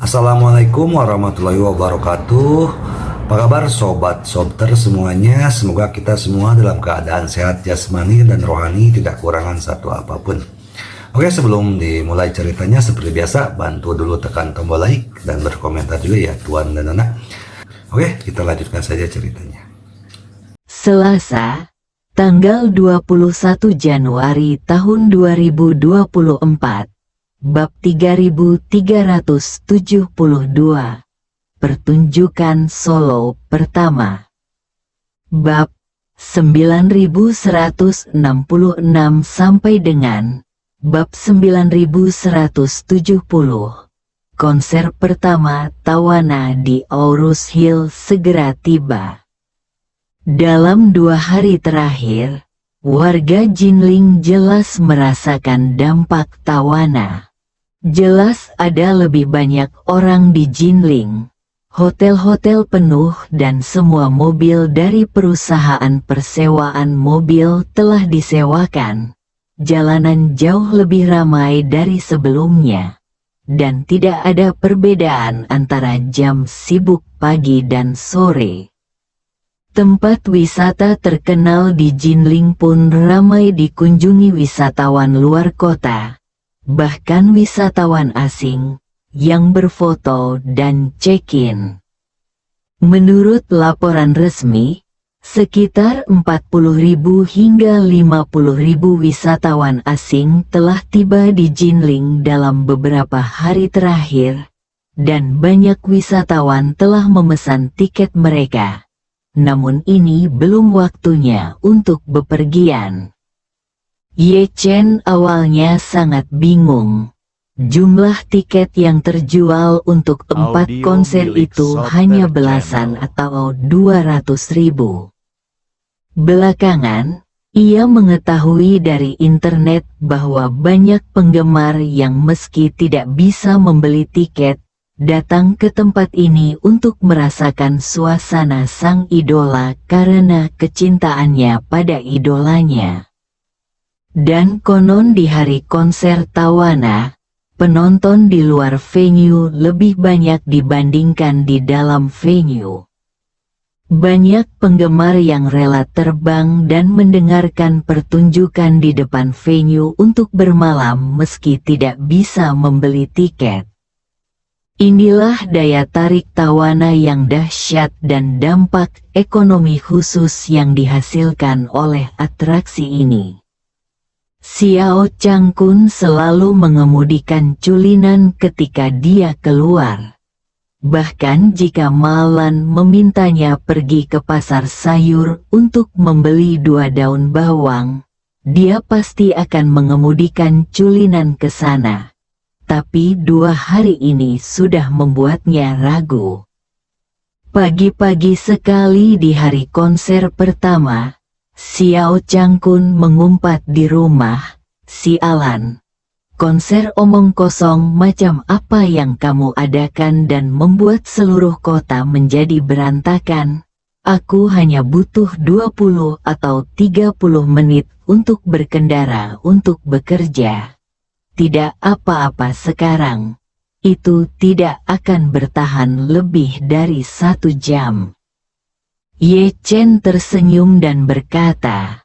Assalamualaikum warahmatullahi wabarakatuh. Apa kabar sobat sobter semuanya? Semoga kita semua dalam keadaan sehat jasmani dan rohani, tidak kurangan satu apapun. Oke, sebelum dimulai ceritanya seperti biasa, bantu dulu tekan tombol like dan berkomentar juga ya Tuan dan Anak. Oke, kita lanjutkan saja ceritanya. Selasa, tanggal 21 Januari tahun 2024. Bab 3372. Pertunjukan solo pertama. Bab 9166 sampai dengan bab 9170. Konser pertama Tawana di Aurus Hill segera tiba. Dalam 2 hari terakhir, warga Jinling jelas merasakan dampak Tawana. Jelas ada lebih banyak orang di Jinling. Hotel-hotel penuh dan semua mobil dari perusahaan persewaan mobil telah disewakan. Jalanan jauh lebih ramai dari sebelumnya. Dan tidak ada perbedaan antara jam sibuk pagi dan sore. Tempat wisata terkenal di Jinling pun ramai dikunjungi wisatawan luar kota. Bahkan wisatawan asing, yang berfoto dan check-in. Menurut laporan resmi, sekitar 40.000 hingga 50.000 wisatawan asing telah tiba di Jinling dalam beberapa hari terakhir, dan banyak wisatawan telah memesan tiket mereka. Namun ini belum waktunya untuk bepergian. Ye Chen awalnya sangat bingung. Jumlah tiket yang terjual untuk 4 konser itu hanya belasan atau 200.000. Belakangan, ia mengetahui dari internet bahwa banyak penggemar yang meski tidak bisa membeli tiket, datang ke tempat ini untuk merasakan suasana sang idola karena kecintaannya pada idolanya. Dan konon di hari konser Tawana, penonton di luar venue lebih banyak dibandingkan di dalam venue. Banyak penggemar yang rela terbang dan mendengarkan pertunjukan di depan venue untuk bermalam meski tidak bisa membeli tiket. Inilah daya tarik Tawana yang dahsyat dan dampak ekonomi khusus yang dihasilkan oleh atraksi ini. Xiao Changkun selalu mengemudikan Culinan ketika dia keluar. Bahkan jika Malan memintanya pergi ke pasar sayur untuk membeli 2 daun bawang, dia pasti akan mengemudikan Culinan ke sana. Tapi 2 hari ini sudah membuatnya ragu. Pagi-pagi sekali di hari konser pertama, Xiao Changkun mengumpat di rumah, "Sialan. Konser omong kosong macam apa yang kamu adakan dan membuat seluruh kota menjadi berantakan. Aku hanya butuh 20 atau 30 menit untuk berkendara untuk bekerja. Tidak apa-apa sekarang. Itu tidak akan bertahan lebih dari 1 jam. Ye Chen tersenyum dan berkata,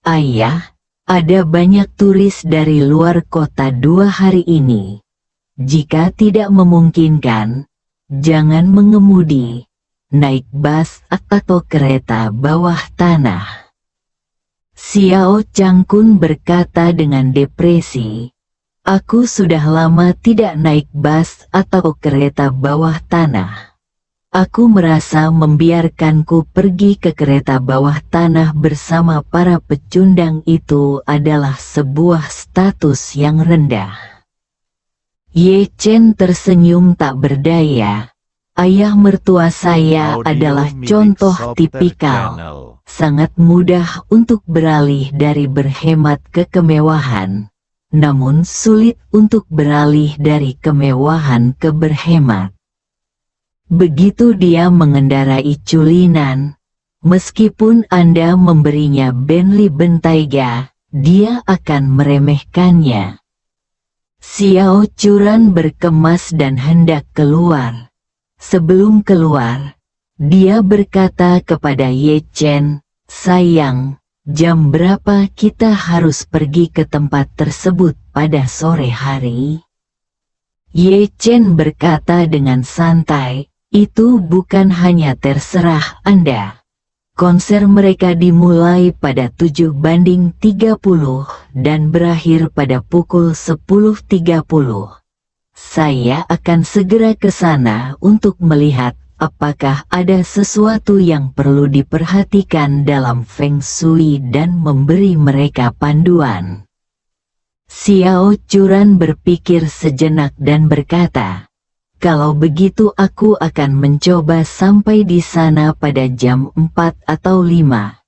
"Ayah, ada banyak turis dari luar kota 2 hari ini. Jika tidak memungkinkan, jangan mengemudi, naik bus atau kereta bawah tanah." Xiao Changkun berkata dengan depresi, "Aku sudah lama tidak naik bus atau kereta bawah tanah. Aku merasa membiarkanku pergi ke kereta bawah tanah bersama para pecundang itu adalah sebuah status yang rendah." Ye Chen tersenyum tak berdaya. Ayah mertua saya adalah contoh tipikal. Sangat mudah untuk beralih dari berhemat ke kemewahan, namun sulit untuk beralih dari kemewahan ke berhemat. Begitu dia mengendarai Culinan, meskipun Anda memberinya Bentley Bentayga, dia akan meremehkannya. Xiao Churan berkemas dan hendak keluar. Sebelum keluar, dia berkata kepada Ye Chen, "Sayang, jam berapa kita harus pergi ke tempat tersebut pada sore hari?" Ye Chen berkata dengan santai, "Itu bukan hanya terserah Anda." Konser mereka dimulai pada 7:30 dan berakhir pada pukul 10:30. Saya akan segera ke sana untuk melihat apakah ada sesuatu yang perlu diperhatikan dalam Feng Shui dan memberi mereka panduan. Xiao Churan berpikir sejenak dan berkata, "Kalau begitu aku akan mencoba sampai di sana pada jam 4 atau 5.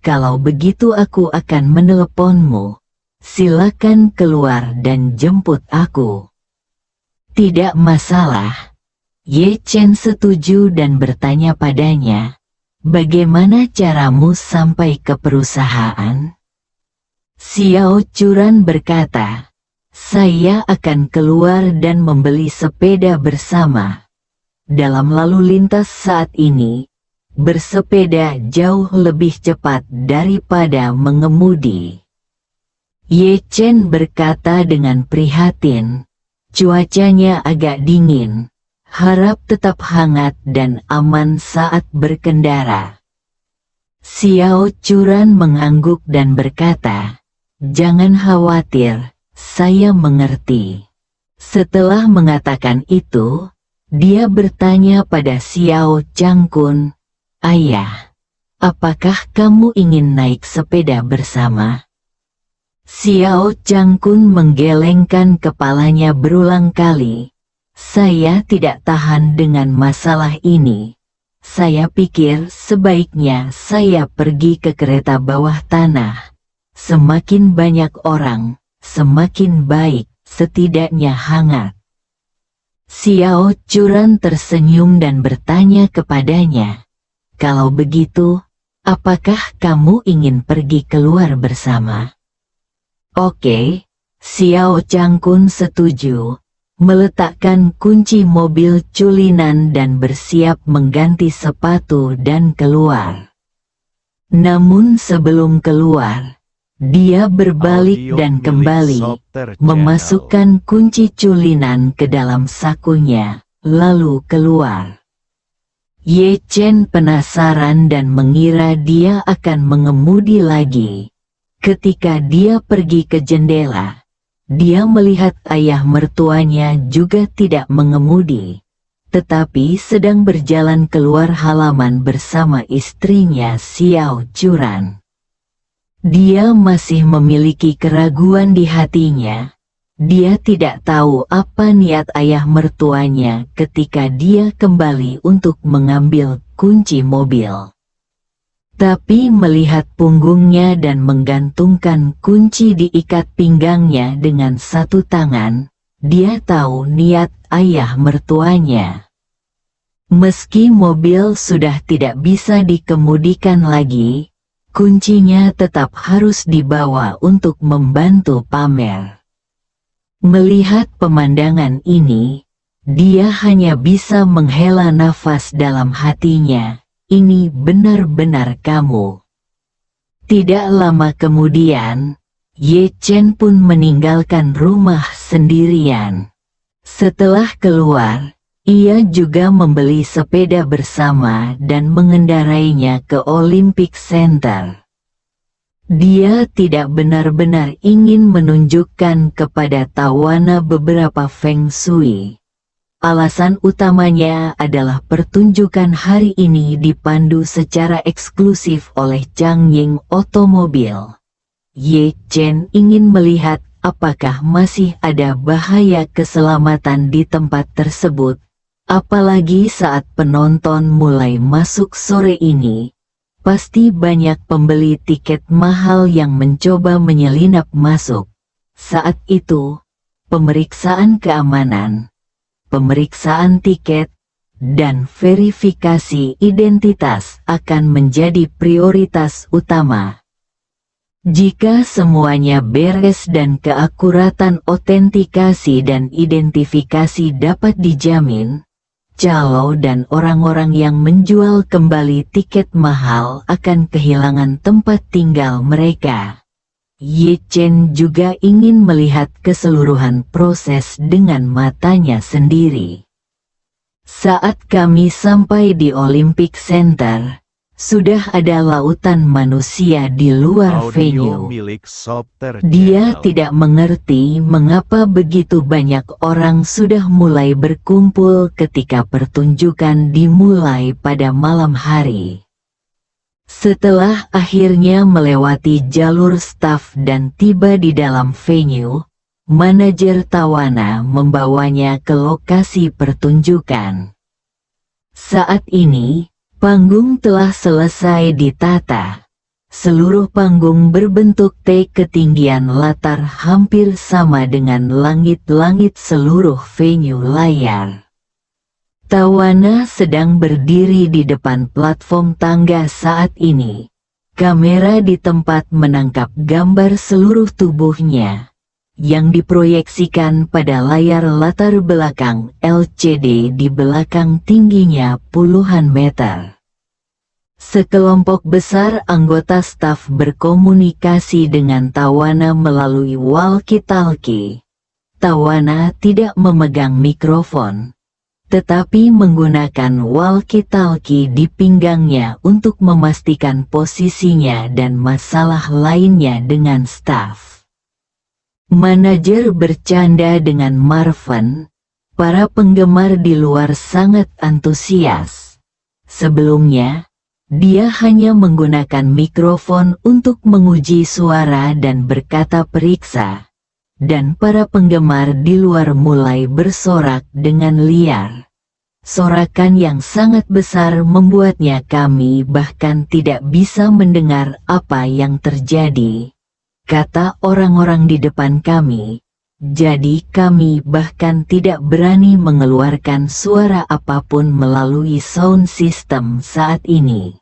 Kalau begitu aku akan meneleponmu. Silakan keluar dan jemput aku." "Tidak masalah." Ye Chen setuju dan bertanya padanya, "Bagaimana caramu sampai ke perusahaan?" Xiao Churan berkata, "Saya akan keluar dan membeli sepeda bersama. Dalam lalu lintas saat ini, bersepeda jauh lebih cepat daripada mengemudi." Ye Chen berkata dengan prihatin, "Cuacanya agak dingin. Harap tetap hangat dan aman saat berkendara." Xiao Churan mengangguk dan berkata, "Jangan khawatir, saya mengerti." Setelah mengatakan itu, dia bertanya pada Xiao Changkun, "Ayah, apakah kamu ingin naik sepeda bersama?" Xiao Changkun menggelengkan kepalanya berulang kali. "Saya tidak tahan dengan masalah ini. Saya pikir sebaiknya saya pergi ke kereta bawah tanah. Semakin banyak orang, semakin baik, setidaknya hangat." Xiao Churan tersenyum dan bertanya kepadanya, "Kalau begitu, apakah kamu ingin pergi keluar bersama?" "Oke." Xiao Changkun setuju, meletakkan kunci mobil culinan dan bersiap mengganti sepatu dan keluar. Namun sebelum keluar, dia berbalik dan kembali, memasukkan kunci culinan ke dalam sakunya, lalu keluar. Ye Chen penasaran dan mengira dia akan mengemudi lagi. Ketika dia pergi ke jendela, dia melihat ayah mertuanya juga tidak mengemudi, tetapi sedang berjalan keluar halaman bersama istrinya Xiao Churan. Dia masih memiliki keraguan di hatinya. Dia tidak tahu apa niat ayah mertuanya ketika dia kembali untuk mengambil kunci mobil. Tapi melihat punggungnya dan menggantungkan kunci diikat pinggangnya dengan satu tangan, dia tahu niat ayah mertuanya. Meski mobil sudah tidak bisa dikemudikan lagi, kuncinya tetap harus dibawa untuk membantu pamer. Melihat pemandangan ini, dia hanya bisa menghela nafas dalam hatinya. Ini benar-benar kamu. Tidak lama kemudian, Ye Chen pun meninggalkan rumah sendirian. Setelah keluar, ia juga membeli sepeda bersama dan mengendarainya ke Olympic Center. Dia tidak benar-benar ingin menunjukkan kepada Tawana beberapa Feng Shui. Alasan utamanya adalah pertunjukan hari ini dipandu secara eksklusif oleh Chang Ying Otomobil. Ye Chen ingin melihat apakah masih ada bahaya keselamatan di tempat tersebut, apalagi saat penonton mulai masuk sore ini. Pasti banyak pembeli tiket mahal yang mencoba menyelinap masuk. Saat itu, pemeriksaan keamanan, pemeriksaan tiket, dan verifikasi identitas akan menjadi prioritas utama. Jika semuanya beres dan keakuratan otentikasi dan identifikasi dapat dijamin, calo dan orang-orang yang menjual kembali tiket mahal akan kehilangan tempat tinggal mereka. Ye Chen juga ingin melihat keseluruhan proses dengan matanya sendiri. Saat kami sampai di Olympic Center, sudah ada lautan manusia di luar venue. Dia tidak mengerti mengapa begitu banyak orang sudah mulai berkumpul ketika pertunjukan dimulai pada malam hari. Setelah akhirnya melewati jalur staf dan tiba di dalam venue, manajer Tawana membawanya ke lokasi pertunjukan. Saat ini, panggung telah selesai ditata. Seluruh panggung berbentuk T, ketinggian latar hampir sama dengan langit-langit seluruh venue layar. Tawana sedang berdiri di depan platform tangga saat ini. Kamera di tempat menangkap gambar seluruh tubuhnya, yang diproyeksikan pada layar latar belakang LCD di belakang tingginya puluhan meter. Sekelompok besar anggota staf berkomunikasi dengan Tawana melalui walkie-talkie. Tawana tidak memegang mikrofon, tetapi menggunakan walkie-talkie di pinggangnya untuk memastikan posisinya dan masalah lainnya dengan staf. Manajer bercanda dengan Marvin. Para penggemar di luar sangat antusias. Sebelumnya, dia hanya menggunakan mikrofon untuk menguji suara dan berkata periksa. Dan para penggemar di luar mulai bersorak dengan liar. Sorakan yang sangat besar membuatnya kami bahkan tidak bisa mendengar apa yang terjadi, kata orang-orang di depan kami. Jadi kami bahkan tidak berani mengeluarkan suara apapun melalui sound system saat ini.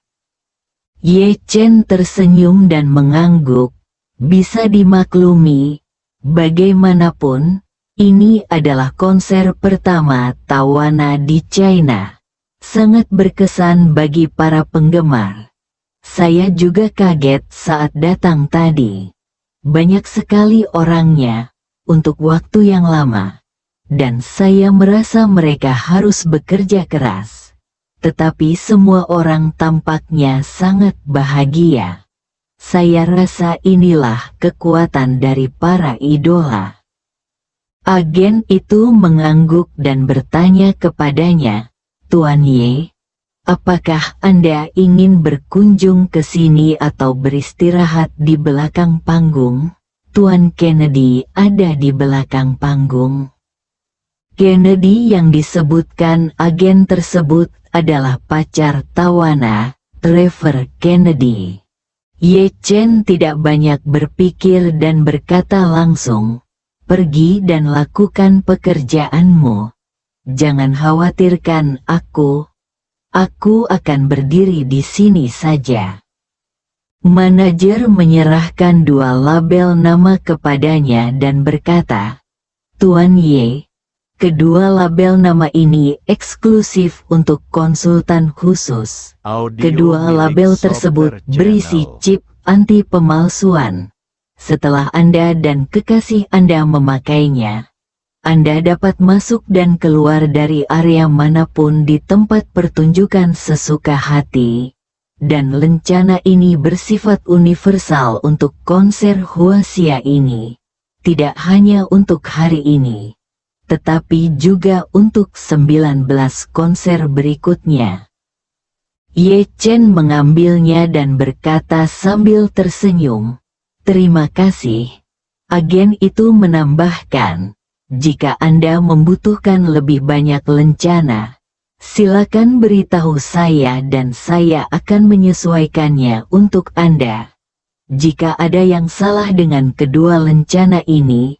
Ye Chen tersenyum dan mengangguk. Bisa dimaklumi, bagaimanapun, ini adalah konser pertama Tawana di China. Sangat berkesan bagi para penggemar. Saya juga kaget saat datang tadi. Banyak sekali orangnya, untuk waktu yang lama, dan saya merasa mereka harus bekerja keras. Tetapi semua orang tampaknya sangat bahagia. Saya rasa inilah kekuatan dari para idola. Agen itu mengangguk dan bertanya kepadanya, Tuan Ye, apakah Anda ingin berkunjung ke sini atau beristirahat di belakang panggung? Tuan Kennedy ada di belakang panggung. Kennedy yang disebutkan agen tersebut adalah pacar Tawana, Trevor Kennedy. Ye Chen tidak banyak berpikir dan berkata langsung, pergi dan lakukan pekerjaanmu. Jangan khawatirkan aku. Aku akan berdiri di sini saja. Manajer menyerahkan 2 label nama kepadanya dan berkata, Tuan Ye, kedua label nama ini eksklusif untuk konsultan khusus. Kedua label tersebut berisi chip anti pemalsuan. Setelah Anda dan kekasih Anda memakainya, Anda dapat masuk dan keluar dari area manapun di tempat pertunjukan sesuka hati. Dan lencana ini bersifat universal untuk konser Huaxia ini. Tidak hanya untuk hari ini, tetapi juga untuk 19 konser berikutnya. Ye Chen mengambilnya dan berkata sambil tersenyum, terima kasih. Agen itu menambahkan, jika Anda membutuhkan lebih banyak lencana, silakan beritahu saya dan saya akan menyesuaikannya untuk Anda. Jika ada yang salah dengan kedua lencana ini,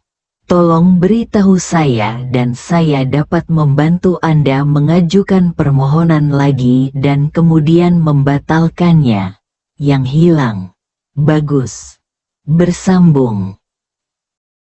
tolong beritahu saya dan saya dapat membantu Anda mengajukan permohonan lagi dan kemudian membatalkannya. Yang hilang. Bagus. bersambung.